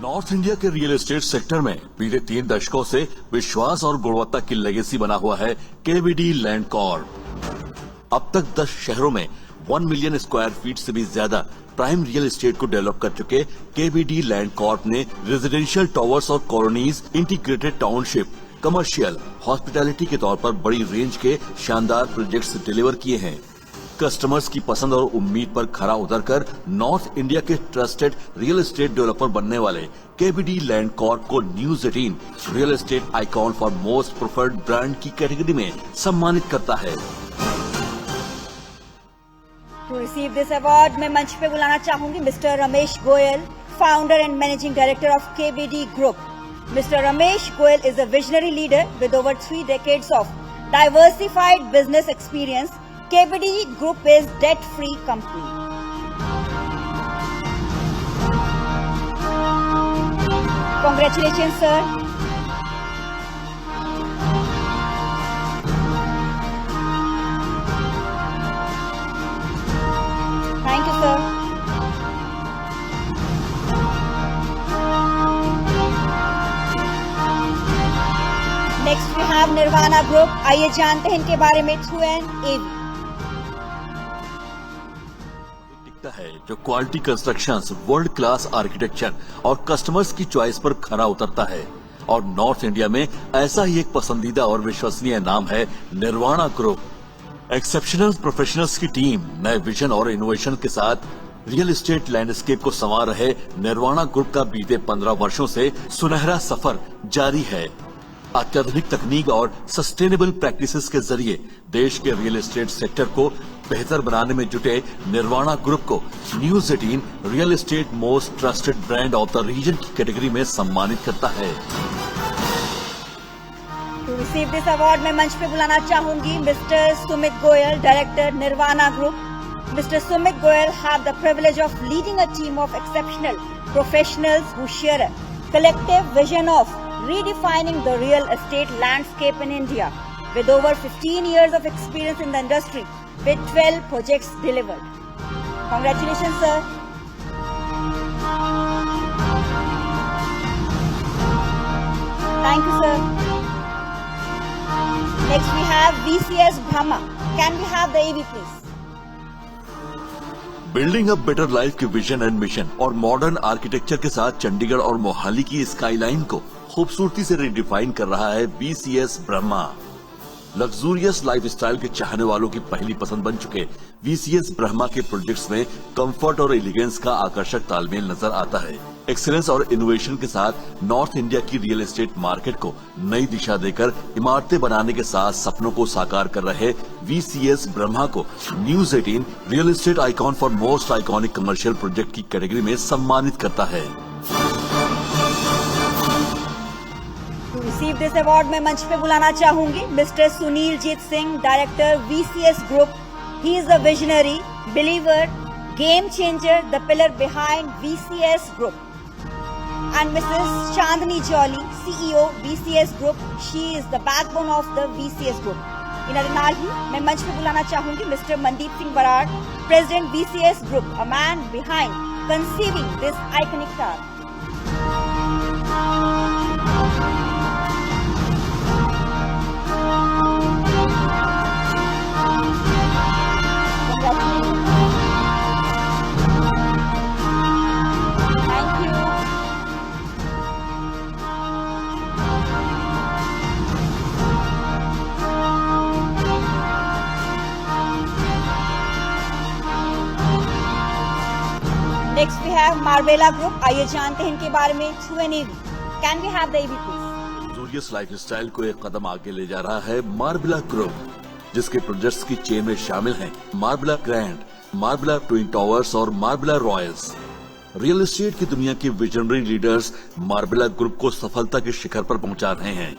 North India के real estate sector में बीते 3 दशकों से विश्वास और गुणवत्ता की लेगेसी बना हुआ है केवीडी लैंड कॉर्प। अब तक 10 शहरों में 1 मिलियन स्क्वायर फीट से भी ज्यादा प्राइम रियल एस्टेट को डेवलप कर चुके केवीडी लैंड कॉर्प ने रेजिडेंशियल टावर्स और colonies, integrated township, commercial, hospitality के तौर पर बड़ी रेंज के शानदार प्रोजेक्ट्स डिलीवर किए हैं। कस्टमर्स की पसंद और उम्मीद पर खरा उतरकर नॉर्थ इंडिया के ट्रस्टेड रियल एस्टेट डेवलपर बनने वाले केवीडी लैंड कॉर्प को news 18 real estate icon for most preferred brand की कैटेगरी में सम्मानित करता है। टू रिसीव दिस अवार्ड मैं मंच पे बुलाना चाहूंगी mister Ramesh Goyal, founder and managing director of KVD group. Mr. Ramesh Goyal is a visionary leader with over 3 decades of diversified business experience. KBD Group is debt-free company. Congratulations, sir. Thank you, sir. Next we have Nirvana group. आइए जानते हैं इनके बारे में through an एवी। टिकता है जो quality constructions, world class architecture और कस्टमर्स की चॉइस पर खरा उतरता है। और नॉर्थ इंडिया में ऐसा ही एक पसंदीदा और विश्वसनीय नाम है निर्वाणा ग्रुप। एक्सेप्शनल प्रोफेशनल्स की टीम नए विजन और इनोवेशन के साथ रियल एस्टेट लैंडस्केप को संवार रहे निर्वाणा ग्रुप का बीते 15 वर्षों से सुनहरा सफर जारी है। अत्याधुनिक तकनीक और सस्टेनेबल प्रैक्टिसेस के जरिए देश के रियल एस्टेट सेक्टर को बेहतर बनाने में जुटे निर्वाणा ग्रुप को news 18 real estate most trusted brand of the region की कैटेगरी में सम्मानित करता है। टू रिसीव दिस अवार्ड मैं मंच पे बुलाना चाहूंगी mister Sumit Goyal, director Nirvana group. Mister Sumit Goyal have the privilege of leading a team of exceptional professionals who share a collective vision of redefining the real estate landscape in India with over 15 years of experience in the industry with 12 projects delivered. Congratulations, sir. Thank you, sir. Next we have VCS Brahma. Can we have the AV, please? Building a better life के vision and mission और modern architecture के साथ चंडीगढ़ और मोहाली की skyline को खूबसूरती से redefine कर रहा है VCS ब्रह्मा। लग्जूरियस लाइफस्टाइल के चाहने वालों की पहली पसंद बन चुके VCS ब्रह्मा के प्रोजेक्ट्स में कंफर्ट और एलिगेंस का आकर्षक तालमेल नजर आता है। एक्सीलेंस और इनोवेशन के साथ नॉर्थ इंडिया की रियल एस्टेट मार्केट को नई दिशा देकर इमारतें बनाने के साथ सपनों को साकार कर रहे VCS ब्रह्मा को news 18 real estate icon for most iconic commercial project की कैटेगरी में सम्मानित करता है। रिसीव दिस अवार्ड मैं मंच पे बुलाना चाहूंगी mister Sunil Jeet Singh, director VCS group. He is the visionary, believer, game changer, the pillar behind VCS group. And Mrs. Chandni Jolly, CEO VCS Group. She is the backbone of the VCS Group. इनर ही मैं मंच पे बुलाना चाहूंगी mister Mandeep Singh Brar, president VCS Group, a man behind conceiving this iconic tower. Next we have Marbella group. आइए जानते हैं इनके बारे में through an AV. Can we have the AV please? Luxurious lifestyle को एक कदम आगे ले जा रहा है मार्बेला ग्रुप, जिसके प्रोजेक्ट्स की चेन में शामिल हैं Marbella grand, Marbella twin towers और मार्बेला रॉयल्स। रियल एस्टेट की दुनिया के विजनरी लीडर्स मार्बेला ग्रुप को सफलता के शिखर पर पहुंचा रहे हैं।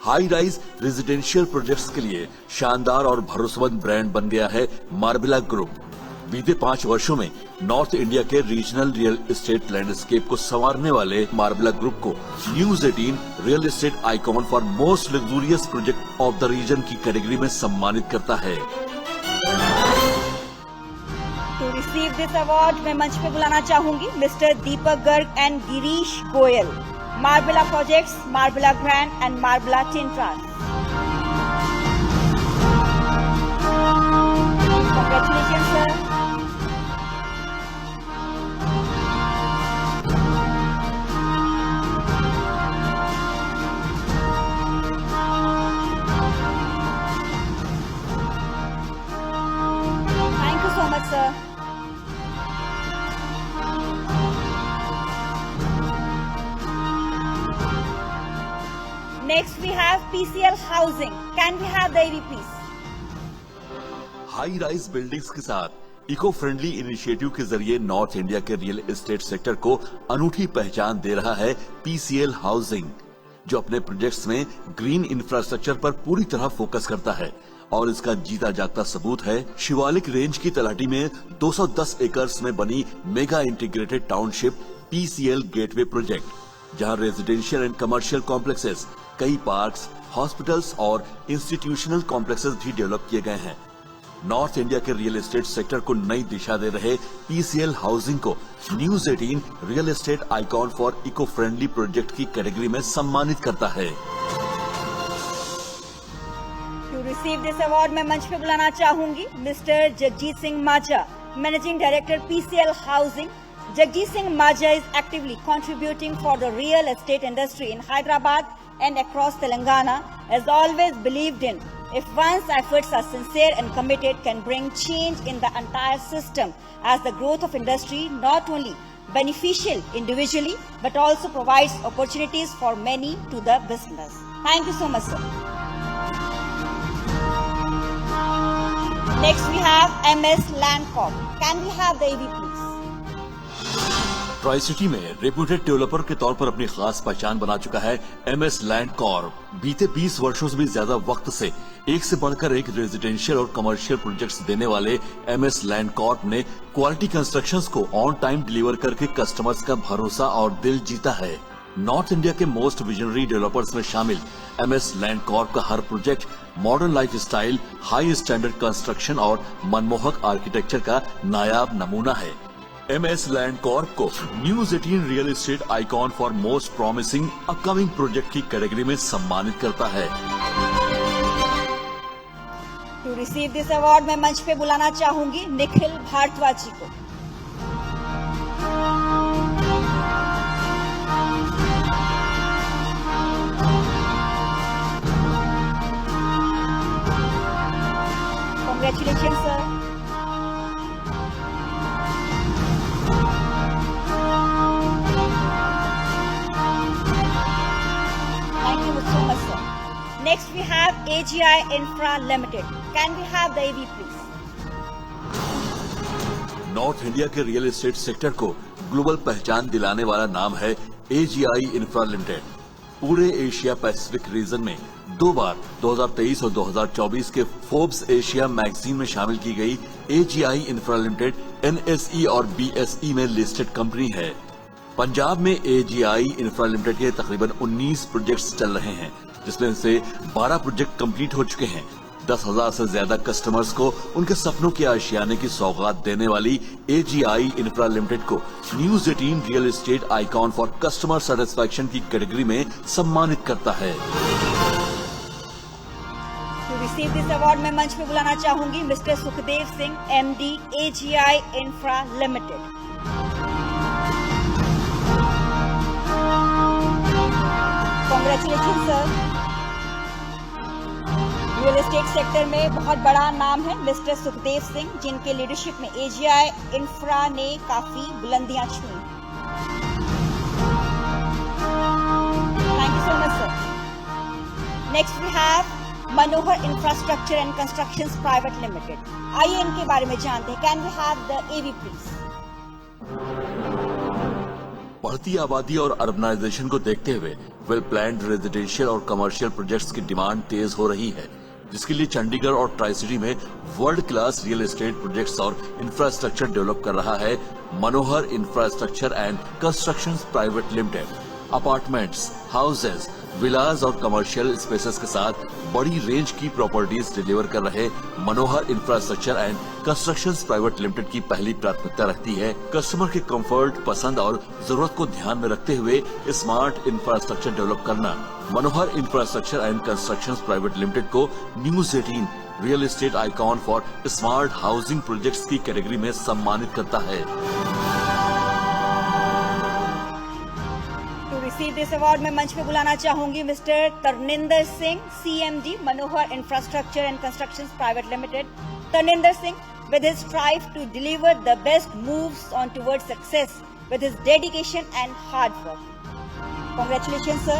हाई राइज रेजिडेंशियल प्रोजेक्ट्स के लिए शानदार और भरोसेमंद ब्रांड बन गया है मार्बेला ग्रुप। बीते 5 वर्षों में नॉर्थ इंडिया के रीजनल रियल एस्टेट लैंडस्केप को संवारने वाले मार्बेला ग्रुप को news 18 real estate icon for most luxurious project of the region की कैटेगरी में सम्मानित करता है। रिसीव दिस अवार्ड मैं मंच पे बुलाना चाहूंगी mister Deepak Garg and Girish Goyal, Marbella projects, Marbella grand and Marbella टिंट्रास। Congratulations, sir. Thank you so much, sir. Next we have PCL Housing. Can we have the AV, please? High rise buildings के साथ eco friendly initiative के जरिए north India के real estate sector को अनूठी पहचान दे रहा है पीसीएल हाउसिंग, जो अपने प्रोजेक्ट्स में ग्रीन इंफ्रास्ट्रक्चर पर पूरी तरह फोकस करता है। और इसका जीता जागता सबूत है शिवालिक रेंज की तलहटी में 210 एकर्स में बनी mega integrated township PCL gateway project, जहां रेजिडेंशियल एंड कमर्शियल कॉम्प्लेक्सेस, कई पार्क्स, हॉस्पिटल्स और इंस्टीट्यूशनल कॉम्प्लेक्सेस भी डेवलप किए गए हैं। नॉर्थ इंडिया के रियल एस्टेट सेक्टर को नई दिशा दे रहे पीसीएल हाउसिंग को news 18 real estate icon for eco friendly project की कैटेगरी में सम्मानित करता है। टू रिसीव दिस अवार्ड मैं मंच पे बुलाना चाहूंगी mister Jagjeet Singh Maja, managing director PCL Housing. Jagjeet Singh Maja is actively contributing for the real estate industry in Hyderabad and across Telangana, has always believed in if one's efforts are sincere and committed can bring change in the entire system, as the growth of industry not only beneficial individually but also provides opportunities for many to the business. Thank you so much, sir. Next we have MS Land Corp. Can we have the AV, please? Try city में reputed developer के तौर पर अपनी खास पहचान बना चुका है MS लैंड कॉर्प। बीते 20 वर्षों से भी ज्यादा वक्त से एक से बढ़कर एक रेजिडेंशियल और कमर्शियल प्रोजेक्ट्स देने वाले MS लैंड कॉर्प ने क्वालिटी कंस्ट्रक्शंस को ऑन टाइम डिलीवर करके कस्टमर्स का भरोसा और दिल जीता है। नॉर्थ इंडिया के मोस्ट विजनरी डेवलपर्स में शामिल MS लैंड कॉर्प का हर project modern lifestyle, high standard construction और मनमोहक आर्किटेक्चर का नायाब नमूना है। MS लैंड कॉर्प को news 18 real estate icon for most promising upcoming project की कैटेगरी में सम्मानित करता है। टू रिसीव दिस अवार्ड मैं मंच पे बुलाना चाहूंगी निखिल भारद्वाज जी को। Congratulations, sir. Thank you so much, sir. Next we have AGI Infra Limited. Can we have the AV, please? North India के रियल एस्टेट सेक्टर को ग्लोबल पहचान दिलाने वाला नाम है AGI इंफ्रा लिमिटेड। पूरे एशिया पैसिफिक रीजन में 2 बार 2023 और 2024 के फोर्ब्स एशिया मैगजीन में शामिल की गई AGI इंफ्रा लिमिटेड NSE और BSE में लिस्टेड कंपनी है। पंजाब में AGI इंफ्रा लिमिटेड के तकरीबन 19 प्रोजेक्ट्स चल रहे हैं, जिसमें से 12 प्रोजेक्ट कंप्लीट हो चुके हैं। 10,000 से ज्यादा कस्टमर्स को उनके सपनों के आशियाने की सौगात देने वाली AGI इंफ्रा लिमिटेड को news 18 real estate icon for customer satisfaction की कैटेगरी में सम्मानित करता है। टू रिसीव दिस अवार्ड मैं मंच पे बुलाना चाहूंगी mister Sukhdev Singh, MD AGI infra limited. Congratulations, sir. Real estate sector में बहुत बड़ा नाम है मिस्टर सुखदेव सिंह, जिनके लीडरशिप में AGI इंफ्रा ने काफी बुलंदियां छुई। Thank you so much, sir. Next we have Manohar infrastructure and constructions private limited. आइए इनके बारे में जानते हैं। Can we have the AV, please? बढ़ती आबादी और अर्बनाइजेशन को देखते हुए वेल प्लान्ड रेजिडेंशियल और कमर्शियल प्रोजेक्ट्स की डिमांड तेज हो रही है, जिसके लिए चंडीगढ़ और ट्राई सिटी में world class real estate projects और इंफ्रास्ट्रक्चर डेवलप कर रहा है Manohar infrastructure and constructions private limited. Apartments, houses, villas और कमर्शियल स्पेसेस के साथ बड़ी रेंज की प्रॉपर्टीज डिलीवर कर रहे Manohar infrastructure and constructions private limited की पहली प्राथमिकता रहती है कस्टमर के कंफर्ट, पसंद और जरूरत को ध्यान में रखते हुए स्मार्ट इंफ्रास्ट्रक्चर डेवलप करना। Manohar infrastructure and constructions private limited को news 18 real estate icon for smart housing projects की कैटेगरी में सम्मानित करता है। टू रिसीव दिस अवार्ड मैं मंच पे बुलाना चाहूंगी mister Tarninder Singh, CMD, Manohar infrastructure and constructions private limited. Tarninder Singh, with his strive to deliver the best moves on towards success with his dedication and hard work. Congratulations, sir.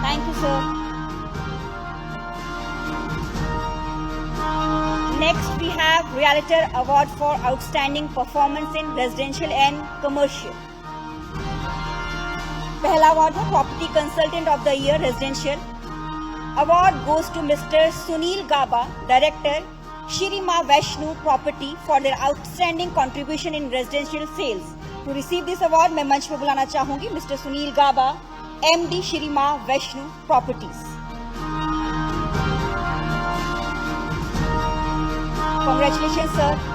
Thank you, sir. Next, we have Realtor Award for Outstanding Performance in Residential and Commercial. पहला award है property consultant of the year residential. Award goes to mister Sunil Gaba, director Shri Maa Vaishnu property for their outstanding contribution in residential sales. To receive this award मैं मंच पे बुलाना चाहूंगी mister Sunil Gaba, MD Shri Maa Vaishnu properties. Congratulation sir.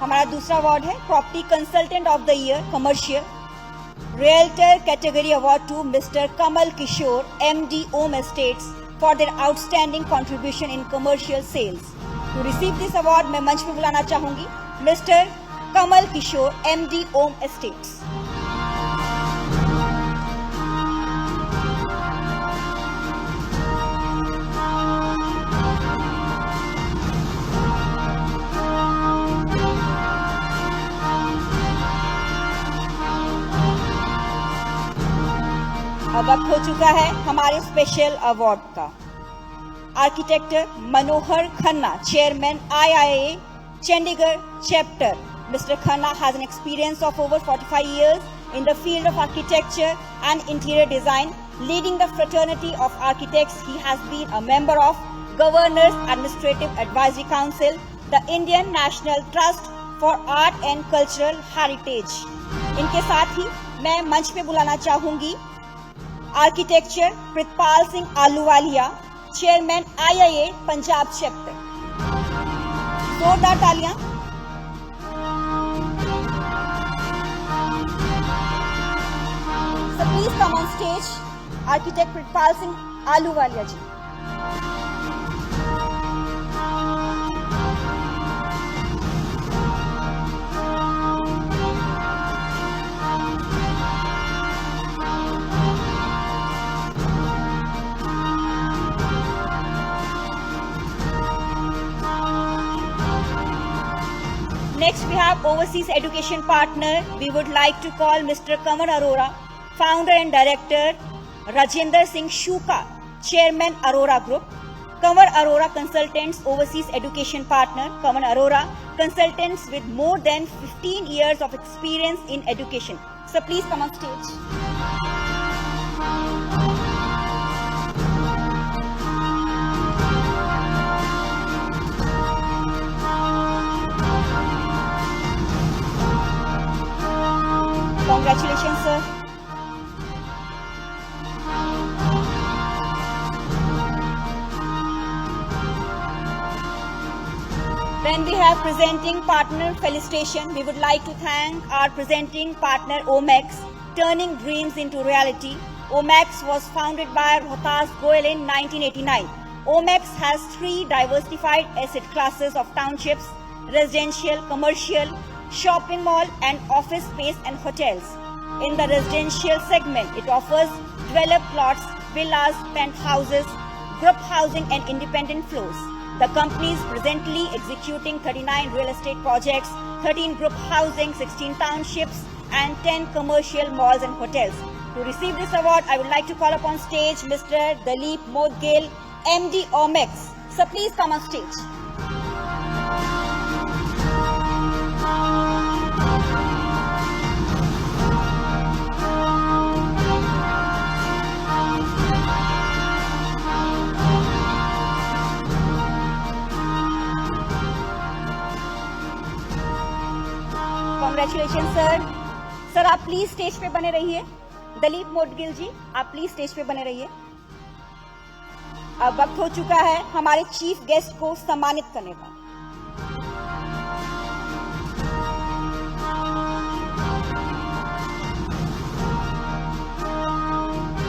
हमारा दूसरा award है property consultant of the year commercial. Realtor category award to mister Kamal Kishore, MD Om estates for their outstanding contribution in commercial sales. To receive this award मैं मंच पे बुलाना चाहूंगी mister Kamal Kishore, MD Om estates. अब वक्त हो चुका है हमारे स्पेशल अवार्ड का। Architect Manohar Khanna, chairman IIA Chandigarh chapter. Mr. Khanna has an experience of over 45 years in the field of architecture and interior design, leading the fraternity of architects. He has been a member of Governors Administrative Advisory Council, the Indian National Trust for Art and Cultural Heritage. इनके साथ ही मैं मंच पे बुलाना चाहूंगी architecture Pritpal Singh Ahluwalia, chairman IIA Punjab chapter. जोरदार तालियां। So please come on stage, architect Pritpal Singh Ahluwalia ji. Next, we have overseas education partner. We would like to call Mr. Kanwar Arora, founder and director, Rajendra Singh Shuka, chairman Arora Group. Kanwar Arora Consultants, overseas education partner. Kanwar Arora Consultants with more than 15 years of experience in education. So please come on stage. Congratulations, sir. Then we have presenting partner felicitation. We would like to thank our presenting partner Omax, turning dreams into reality. Omax was founded by Rohtas Goyal in 1989. Omax has 3 diversified asset classes of townships: residential, commercial, shopping mall and office space and hotels. In the residential segment, it offers developed plots, villas, penthouses, group housing and independent floors. The company is presently executing 39 real estate projects, 13 group housing, 16 townships and 10 commercial malls and hotels. To receive this award, I would like to call upon stage Mr. Dalip Modgil, MD Omax. So please come on stage. Congratulation sir. Sir आप please stage पे बने रहिए। दलीप मोदगिल जी आप please stage पे बने रहिए। अब वक्त हो चुका है हमारे चीफ गेस्ट को सम्मानित करने का।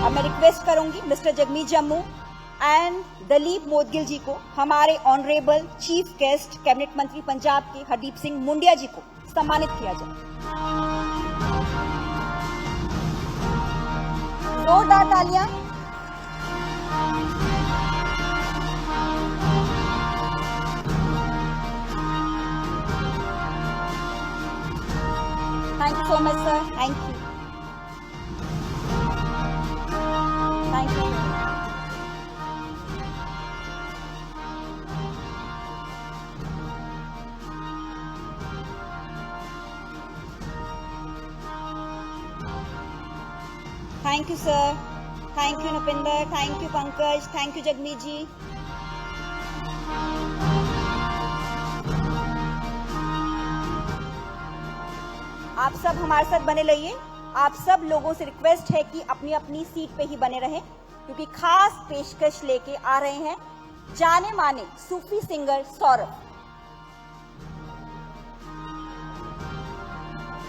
अब मैं रिक्वेस्ट करूंगी मिस्टर जगमीत जम्मू एंड दलीप मोदगिल जी को, हमारे ऑनरेबल चीफ गेस्ट कैबिनेट मंत्री पंजाब के हरदीप सिंह मुंडिया जी को सम्मानित किया जाए। जोरदार तालियां। Thank you so much sir. Thank you. Thank you. Thank you sir. Thank you Nupinder. Thank you Pankaj. Thank you Jagmeet ji. आप सब हमारे साथ बने रहिए। आप सब लोगों से रिक्वेस्ट है कि अपनी अपनी सीट पे ही बने रहें, क्योंकि खास पेशकश लेके आ रहे हैं जाने माने सूफी सिंगर सौरभ।